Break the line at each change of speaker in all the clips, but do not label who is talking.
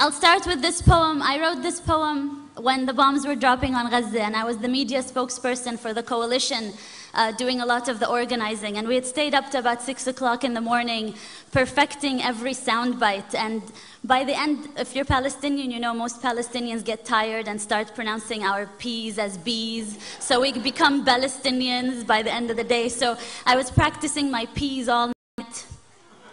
I'll start with this poem. I wrote this poem when the bombs were dropping on Gaza, and I was the media spokesperson for the coalition, doing a lot of the organizing. And we had stayed up to about 6 o'clock in the morning, perfecting every soundbite. And by the end, if you're Palestinian, you know most Palestinians get tired and start pronouncing our P's as B's. So we become Palestinians by the end of the day. So I was practicing my P's all night.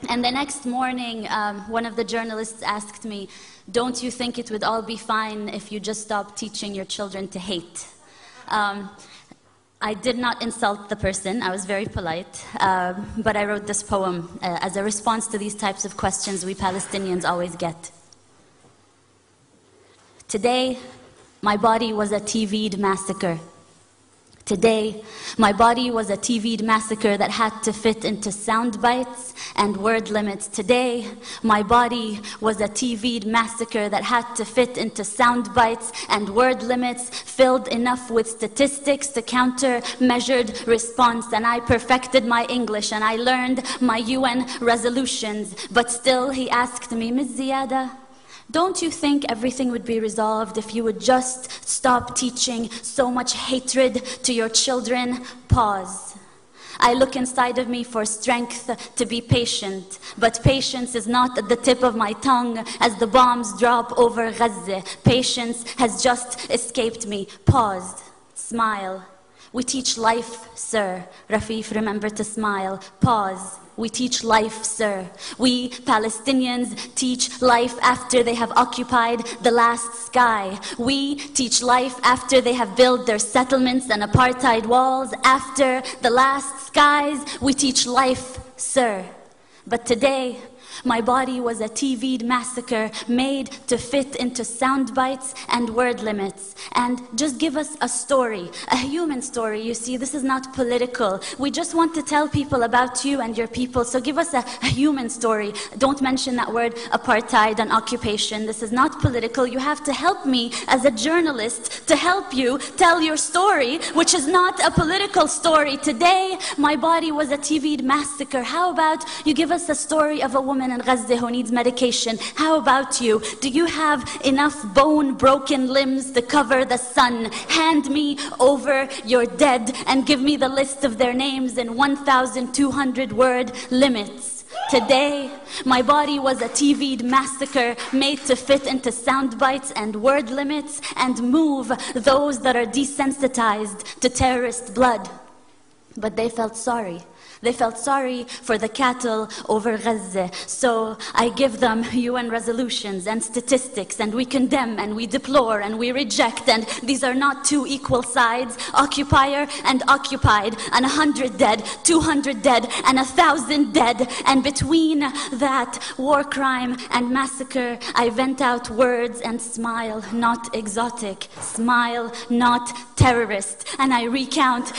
And the next morning, one of the journalists asked me, "Don't you think it would all be fine if you just stopped teaching your children to hate?" I did not insult the person. I was very polite. But I wrote this poem as a response to these types of questions we Palestinians always get. Today, my body was a TV'd massacre. Today, my body was a TV'd massacre that had to fit into sound bites and word limits. Today, my body was a TV'd massacre that had to fit into sound bites and word limits, filled enough with statistics to counter measured response. And I perfected my English and I learned my UN resolutions. But still, he asked me, "Ms. Ziadah, don't you think everything would be resolved if you would just stop teaching so much hatred to your children?" Pause. I look inside of me for strength to be patient, but patience is not at the tip of my tongue as the bombs drop over Gaza. Patience has just escaped me. Pause. Smile. We teach life, sir. Rafeef, remember to smile. Pause. We teach life, sir. We Palestinians teach life after they have occupied the last sky. We teach life after they have built their settlements and apartheid walls. After the last skies, we teach life, sir. But today, my body was a TV'd massacre made to fit into sound bites and word limits. And just give us a story, a human story. You see, this is not political. We just want to tell people about you and your people. So give us a human story. Don't mention that word apartheid and occupation. This is not political. You have to help me as a journalist to help you tell your story, which is not a political story. Today, my body was a TV'd massacre. How about you give us a story of a woman in Gaza who needs medication? How about you? Do you have enough bone-broken limbs to cover the sun? Hand me over your dead and give me the list of their names in 1,200 word limits. Today, my body was a TV'd massacre made to fit into sound bites and word limits and move those that are desensitized to terrorist blood. But they felt sorry. They felt sorry for the cattle over Gaza. So I give them UN resolutions and statistics, and we condemn and we deplore and we reject. And these are not two equal sides, occupier and occupied, and 100 dead, 200 dead, and 1,000 dead. And between that war crime and massacre, I vent out words and smile, not exotic. Smile, not terrorist. And I recount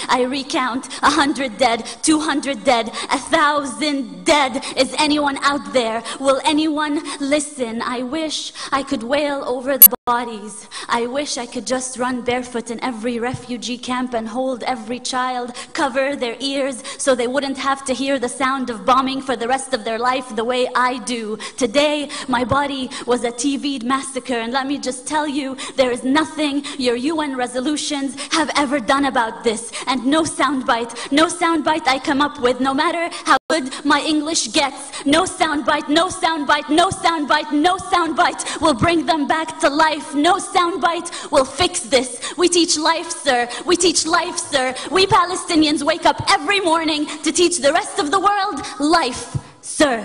100 dead, 200 dead, 1,000 dead. Is anyone out there? Will anyone listen? I wish I could wail over the bodies. I wish I could just run barefoot in every refugee camp and hold every child, cover their ears so they wouldn't have to hear the sound of bombing for the rest of their life the way I do. Today, my body was a TV'd massacre, and let me just tell you, there is nothing your UN resolutions have ever done about this. And no soundbite I come up with, no matter how good my English gets, no soundbite, no soundbite, no soundbite, no soundbite will bring them back to life. No soundbite will fix this. We teach life, sir. We teach life, sir. We Palestinians wake up every morning to teach the rest of the world life, sir.